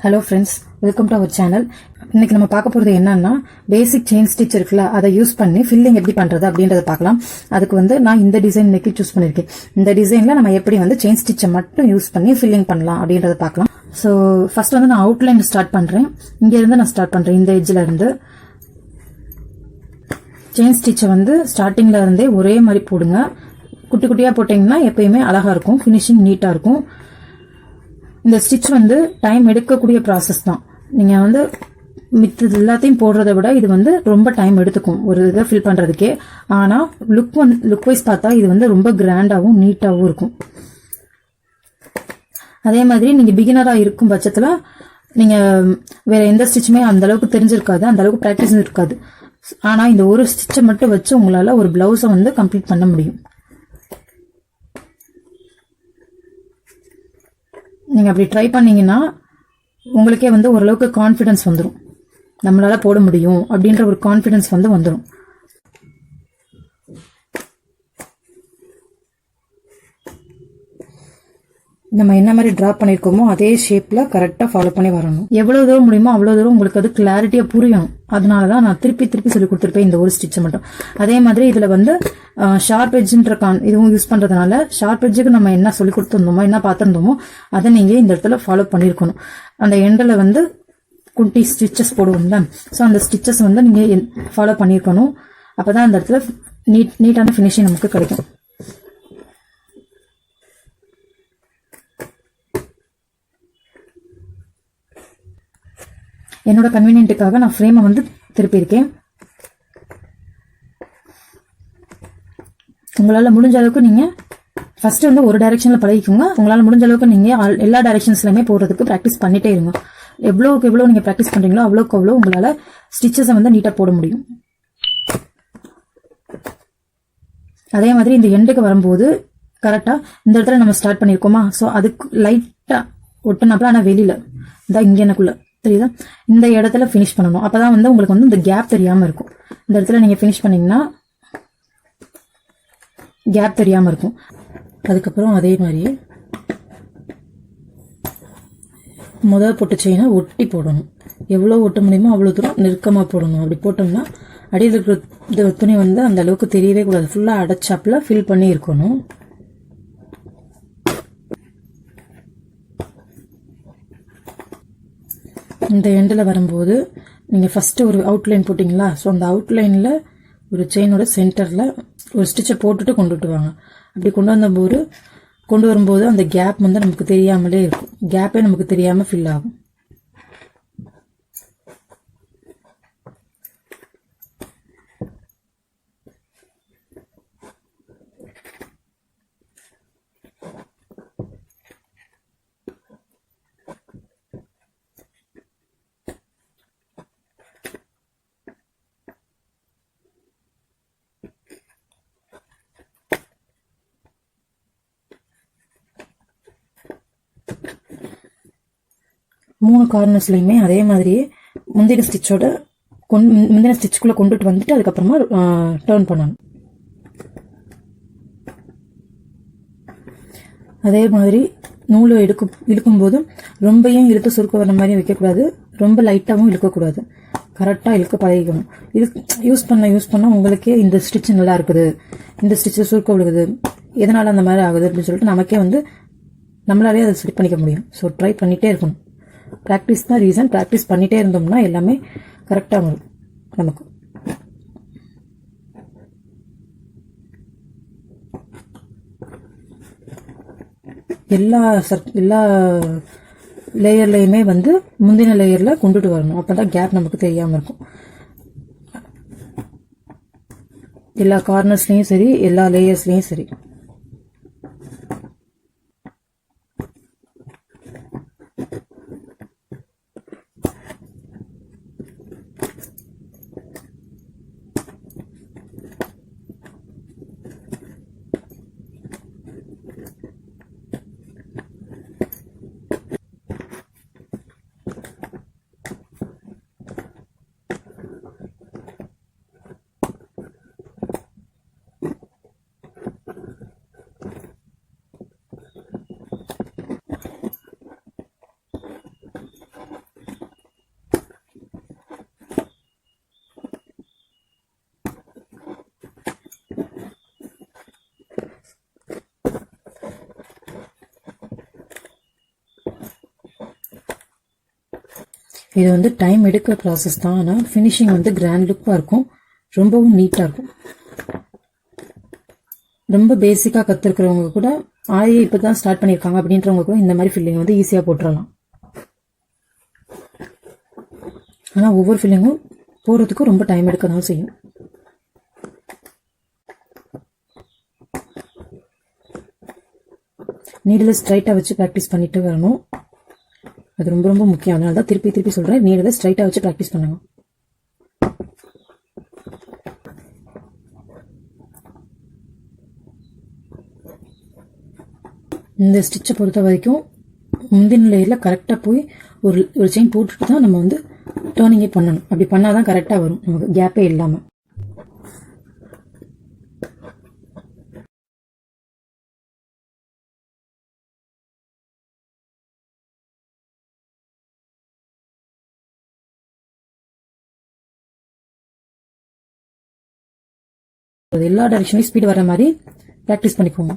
Hello friends, welcome to our channel. இன்னைக்கு நம்ம பார்க்க போறது என்னன்னா பேசிக் செயின் ஸ்டிச் இருக்குல அதை யூஸ் பண்ணி ஃபில்லிங் எப்படி பண்றது அப்படின்றத பார்க்கலாம். அதுக்கு நான் இந்த டிசைன் இன்னைக்கு சூஸ் பண்ணிருக்கேன். இந்த டிசைன்ல நம்ம எப்படி செயின் ஸ்டிச்சை மட்டும் யூஸ் பண்ணி ஃபில்லிங் பண்ணலாம் அப்படின்றத பார்க்கலாம். சோ ஃபர்ஸ்ட் நான் அவுட்லைன் ஸ்டார்ட் பண்றேன். இங்க இருந்து நான் ஸ்டார்ட் பண்றேன். இந்த எட்ஜ்ல இருந்து செயின் ஸ்டிச்சை ஸ்டார்டிங்ல இருந்தே ஒரே மாதிரி போடுங்க. குட்டி குட்டியா போட்டீங்கன்னா எப்பயுமே அழகா இருக்கும், ஃபினிஷிங் நீட்டா இருக்கும். இந்த ஸ்டிச் டைம் எடுக்கக்கூடிய ப்ராசஸ் தான். நீங்க மித்தது எல்லாத்தையும் போடுறதை விட இது ரொம்ப டைம் எடுத்துக்கும் ஒரு இதை ஃபில் பண்றதுக்கே. ஆனா லுக் வைஸ் பார்த்தா இது ரொம்ப கிராண்டாவும் நீட்டாவும் இருக்கும். அதே மாதிரி நீங்க பிகினரா இருக்கும் பட்சத்துல நீங்க வேற எந்த ஸ்டிச்சுமே அந்த அளவுக்கு தெரிஞ்சிருக்காது, அந்த அளவுக்கு பிராக்டிஸும் இருக்காது. ஆனா இந்த ஒரு ஸ்டிச்சை மட்டும் வச்சு உங்களால ஒரு பிளவுஸை கம்ப்ளீட் பண்ண முடியும். நீங்க அப்படி ட்ரை பண்ணீங்கன்னா உங்களுக்கே ஓரளவுக்கு கான்ஃபிடன்ஸ் வந்துடும். நம்மளால போட முடியும் அப்படின்ற ஒரு கான்ஃபிடன்ஸ் வந்துடும். நம்ம என்ன மாதிரி டிரா பண்ணிருக்கோமோ அதே ஷேப்ல கரெக்டா ஃபாலோ பண்ணி வரணும். எவ்வளவு தூரம் முடியுமோ அவ்வளவு தூரம் உங்களுக்கு அது கிளாரிட்டியா புரியணும். அதனாலதான் நான் திருப்பி சொல்லி கொடுத்துருப்பேன் இந்த ஒரு ஸ்டிச்சை மட்டும். அதே மாதிரி இதுல ஷார்ப் எட்ஜ்ன்ற இதுவும் யூஸ் பண்றதுனால ஷார்ப் எட்ஜுக்கு நம்ம என்ன சொல்லி கொடுத்திருந்தோமோ என்ன பார்த்திருந்தோமோ அதை நீங்க இந்த இடத்துல ஃபாலோ பண்ணிருக்கணும். அந்த எண்டில் குட்டி ஸ்டிச்சஸ் போடுவோம்ல, ஸோ அந்த ஸ்டிச்சஸ் நீங்க ஃபாலோ பண்ணிருக்கணும். அப்பதான் அந்த இடத்துல நீட்டான ஃபினிஷிங் நமக்கு கிடைக்கும். என்னோட கன்வீனியன்ட்டுக்காக நான் ஃப்ரேமை திருப்பி இருக்கேன். உங்களால முடிஞ்ச அளவுக்கு நீங்க ஃபர்ஸ்ட் ஒரு டைரக்ஷன்ல பழகிக்கோங்க. உங்களால முடிஞ்ச அளவுக்கு நீங்க எல்லா டைரக்ஷன்ஸ்லயுமே போடுறதுக்கு பிராக்டிஸ் பண்ணிட்டே இருங்க. எவ்வளவுக்கு எவ்வளவு நீங்க பிராக்டிஸ் பண்றீங்களோ அவ்வளவுக்கு அவ்வளவு உங்களால ஸ்டிச்சஸை நீட்டா போட முடியும். அதே மாதிரி இந்த எண்டுக்கு வரும்போது கரெக்டா இந்த இடத்துல நம்ம ஸ்டார்ட் பண்ணிருக்கோமா, சோ அதுக்கு லைட்டா ஒட்டுனாப்ல, ஆனா வெளியில இந்த இங்க எனக்குள்ள தெரியுதா இந்த இடத்துல பினிஷ் பண்ணணும். அப்பதான் உங்களுக்கு இந்த கேப் தெரியாம இருக்கும். இந்த இடத்துல நீங்க பினிஷ் பண்ணீங்கன்னா கேப் தெரியாம இருக்கும். அதுக்கப்புறம் அதே மாதிரியே முதல் போட்டு செயினை ஒட்டி போடணும். எவ்வளவு ஒட்ட முடியுமோ அவ்வளவு தூரம் நெருக்கமா போடணும். அப்படி போட்டோம்னா அடியில் இருக்கிற துணி அந்த அளவுக்கு தெரியவே கூடாது. ஃபுல்லா அடைச்சாப்புல ஃபில் பண்ணி இருக்கணும். இந்த எண்டில் வரும்போது நீங்க ஃபர்ஸ்ட் ஒரு அவுட்லைன் போட்டீங்களா, ஸோ அந்த அவுட்லைன்ல ஒரு செயினோட சென்டர்ல ஒரு ஸ்டிச்சை போட்டுட்டு கொண்டுட்டு வாங்க. அப்படி கொண்டு வரும்போது அந்த கேப் நமக்கு தெரியாமலே இருக்கும். கேப்பே நமக்கு தெரியாம ஃபில் ஆகும். மூணு கார்னர்ஸ்லயுமே அதே மாதிரியே முந்தின ஸ்டிச்சுக்குள்ள கொண்டுட்டு வந்துட்டு அதுக்கப்புறமா டர்ன் பண்ணணும். அதே மாதிரி நூலை இழுக்கும் போது ரொம்பவும் இழுத்து சுருக்க வர மாதிரி வைக்கக்கூடாது, ரொம்ப லைட்டாவும் இழுக்கக்கூடாது. கரெக்டா இழுக்க பழகிக்கணும். இது யூஸ் பண்ண உங்களுக்கே இந்த ஸ்டிச் நல்லா இருக்குது, இந்த ஸ்டிச்சை சுருக்க விடுது, எதனால அந்த மாதிரி ஆகுது அப்படின்னு சொல்லிட்டு நமக்கே நம்மளாலே அதை செட் பண்ணிக்க முடியும். ஸோ ட்ரை பண்ணிட்டே இருக்கணும். பிராக்டிஸ் தான் ரீசன். பிராக்டிஸ் பண்ணிட்டே இருந்தோம்னா எல்லாமே கரெக்டா வரும் நமக்கு. எல்லா லேயர்லயுமே முந்தின லேயர்ல கொண்டுட்டு வரணும். அப்பதான் கேப் நமக்கு தெரியாம இருக்கும். எல்லா கார்னர்ஸ்லயும் சரி, எல்லா லேயர்ஸ்லயும் சரி. இது வந்து டைம் எடுக்கிற ப்ராசஸ் தான். ஆனால் ஃபினிஷிங் வந்து கிராண்ட் லுக்காக இருக்கும், ரொம்பவும் நீட்டாக இருக்கும். ரொம்ப பேசிக்காக கற்றுருக்கிறவங்க கூட ஆரியை இப்போ தான் ஸ்டார்ட் பண்ணியிருக்காங்க அப்படின்றவங்க கூட இந்த மாதிரி ஃபில்லிங் வந்து ஈஸியாக போட்டுடலாம். ஆனால் ஒவ்வொரு ஃபில்லிங்கும் போடுறதுக்கும் ரொம்ப டைம் எடுக்க தான் செய்யும். நீடில் ஸ்ட்ரைட்டாக வச்சு ப்ராக்டிஸ் பண்ணிட்டு வரணும். அது ரொம்ப ரொம்ப முக்கியம். அதனால தான் திருப்பி திருப்பி சொல்கிறேன், நீடில் ஸ்ட்ரைட்டாக வச்சு ப்ராக்டிஸ் பண்ணுங்க. இந்த ஸ்டிச்சை பொறுத்த வரைக்கும் முந்தின லேயரில் கரெக்டாக போய் ஒரு செயின் போட்டுட்டு தான் நம்ம வந்து டர்னிங்கே பண்ணணும். அப்படி பண்ணால் தான் கரெக்டாக வரும், நமக்கு கேப்பே இல்லாமல். எல்லா டைரக்ஷன்லையும் ஸ்பீட் வர மாதிரி ப்ராக்டிஸ் பண்ணிக்கோங்க.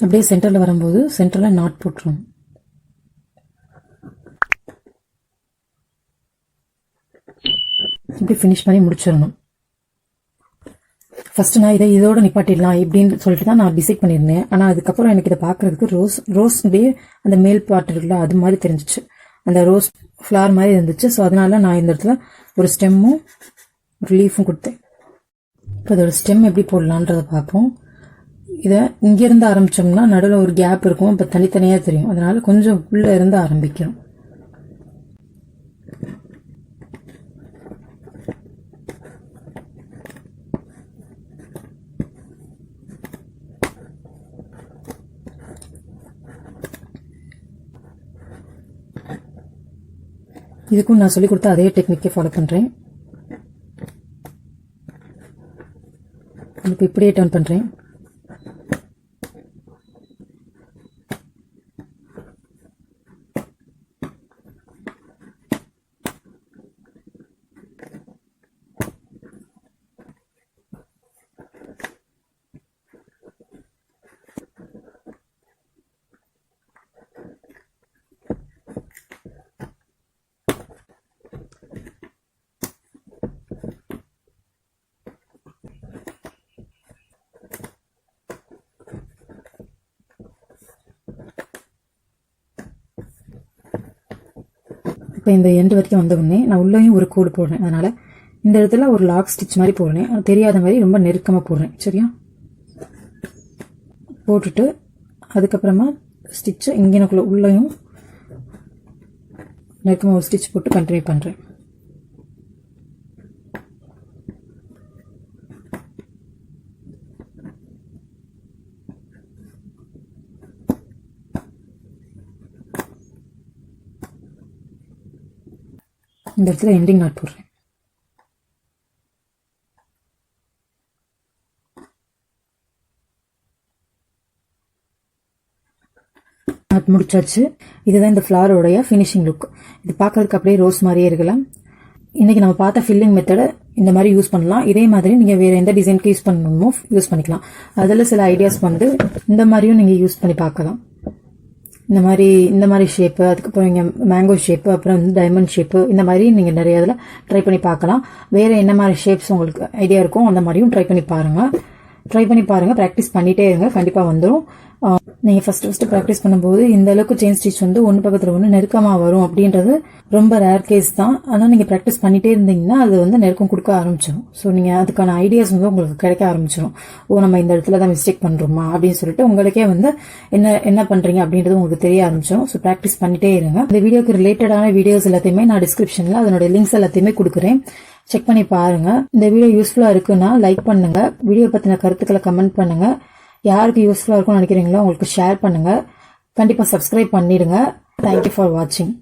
அப்படியே சென்டரில் வரும்போது சென்டரில் நாட் போட்டுரும். இப்படி ஃபினிஷ் பண்ணி முடிச்சிடணும். ஃபர்ஸ்ட் நான் இதோட நிப்பாட்டிடலாம் இப்படின்னு சொல்லிட்டு தான் நான் டிசைட் பண்ணியிருந்தேன். ஆனால் அதுக்கப்புறம் எனக்கு இதை பார்க்கறதுக்கு ரோஸ் அந்த மேல் பாட்டு இருக்குல்ல, அது மாதிரி தெரிஞ்சிச்சு. அந்த ரோஸ் ஃப்ளவர் மாதிரி இருந்துச்சு. ஸோ அதனால நான் இந்த இடத்துல ஒரு ஸ்டெம்மும் ஒரு லீஃபும் கொடுத்தேன். இப்போ அதோட ஸ்டெம் எப்படி போடலான்றதை பார்ப்போம். இதை இங்கிருந்து ஆரம்பிச்சோம்னா நடுவில் ஒரு கேப் இருக்கும், இப்போ தனித்தனியாக தெரியும். அதனால கொஞ்சம் உள்ள இருந்து ஆரம்பிக்கிறோம். இதுக்கும் நான் சொல்லிக் கொடுத்த அதே டெக்னிக்கே ஃபாலோ பண்ணுறேன். இப்போ இப்படியே டர்ன் பண்ணுறேன். இப்போ இந்த எண்டு வரைக்கும் வந்த உடனே நான் உள்ளேயும் ஒரு கோடு போடுறேன். அதனால இந்த இடத்துல ஒரு லாக் ஸ்டிச் மாதிரி போடுறேன். தெரியாத மாதிரி ரொம்ப நெருக்கமாக போடுறேன். சரியா? போட்டுட்டு அதுக்கப்புறமா ஸ்டிச்சை இங்கேனுக்குள்ள உள்ளேயும் நெருக்கமாக ஒரு ஸ்டிச் போட்டு கண்டினியூ பண்ணுறேன். இந்த இடத்துல எண்டிங் நாட் போடுறேன். நாட் முடிச்சாச்சு. இதுதான் இந்த ஃப்ளவரோடைய ஃபினிஷிங் லுக். இது பார்க்கறதுக்கு அப்படியே ரோஸ் மாதிரியே இருக்கலாம். இன்னைக்கு நம்ம பார்த்த ஃபில்லிங் மெத்தடை இந்த மாதிரி யூஸ் பண்ணலாம். இதே மாதிரி நீங்க வேற எந்த டிசைனுக்கு யூஸ் பண்ணணுமோ யூஸ் பண்ணிக்கலாம். அதில் சில ஐடியாஸ் வந்து இந்த மாதிரியும் நீங்க யூஸ் பண்ணி பார்க்கலாம். இந்த மாதிரி ஷேப்பு, அதுக்கப்புறம் இங்கே மேங்கோ ஷேப்பு, அப்புறம் வந்து டைமண்ட் ஷேப்பு, இந்த மாதிரி நீங்கள் நிறைய இதில் ட்ரை பண்ணி பார்க்கலாம். வேறு என்ன மாதிரி ஷேப்ஸ் உங்களுக்கு ஐடியா இருக்கும் அந்த மாதிரியும் ட்ரை பண்ணி பாருங்கள். ப்ராக்டிஸ் பண்ணிகிட்டே இருங்க, கண்டிப்பாக வந்துடும். நீங்கள் ஃபர்ஸ்ட் ப்ராக்டிஸ் பண்ணும்போது இந்த அளவுக்கு செயின் ஸ்டிச் வந்து ஒன்று பக்கத்தில் ஒன்று நெருக்கமாக வரும் அப்படின்றது ரொம்ப ரேர் கேஸ் தான். ஆனால் நீங்கள் ப்ராக்டிஸ் பண்ணிகிட்டே இருந்தீங்கன்னா அது வந்து நெருக்கம் கொடுக்க ஆரம்பிச்சிடும். ஸோ நீங்கள் அதுக்கான ஐடியாஸ் வந்து உங்களுக்கு கிடைக்க ஆரம்பிச்சிடும். நம்ம இந்த இடத்துல தான் மிஸ்டேக் பண்ணுறோமா அப்படின்னு சொல்லிட்டு உங்களுக்கே வந்து என்ன பண்ணுறீங்க அப்படின்றது உங்களுக்கு தெரிய ஆரம்பிச்சிடும். ஸோ ப்ராக்டிஸ் பண்ணிகிட்டே இருங்க. இந்த வீடியோக்கு ரிலேட்டடான வீடியோஸ் எல்லாத்தையுமே நான் டிஸ்கிரிப்ஷனில் அதனோட லிங்க்ஸ் எல்லாத்தையுமே கொடுக்குறேன். செக் பண்ணி பாருங்க. இந்த வீடியோ யூஸ்ஃபுல்லாக இருக்குன்னா லைக் பண்ணுங்க. வீடியோ பற்றின கருத்துக்களை கமெண்ட் பண்ணுங்க. யாருக்கு யூஸ்ஃபுல்லாக இருக்கும்னு நினைக்கிறீங்களோ உங்களுக்கு ஷேர் பண்ணுங்க. கண்டிப்பாக சப்ஸ்கிரைப் பண்ணிடுங்க. தேங்க்யூ ஃபார் வாட்சிங்.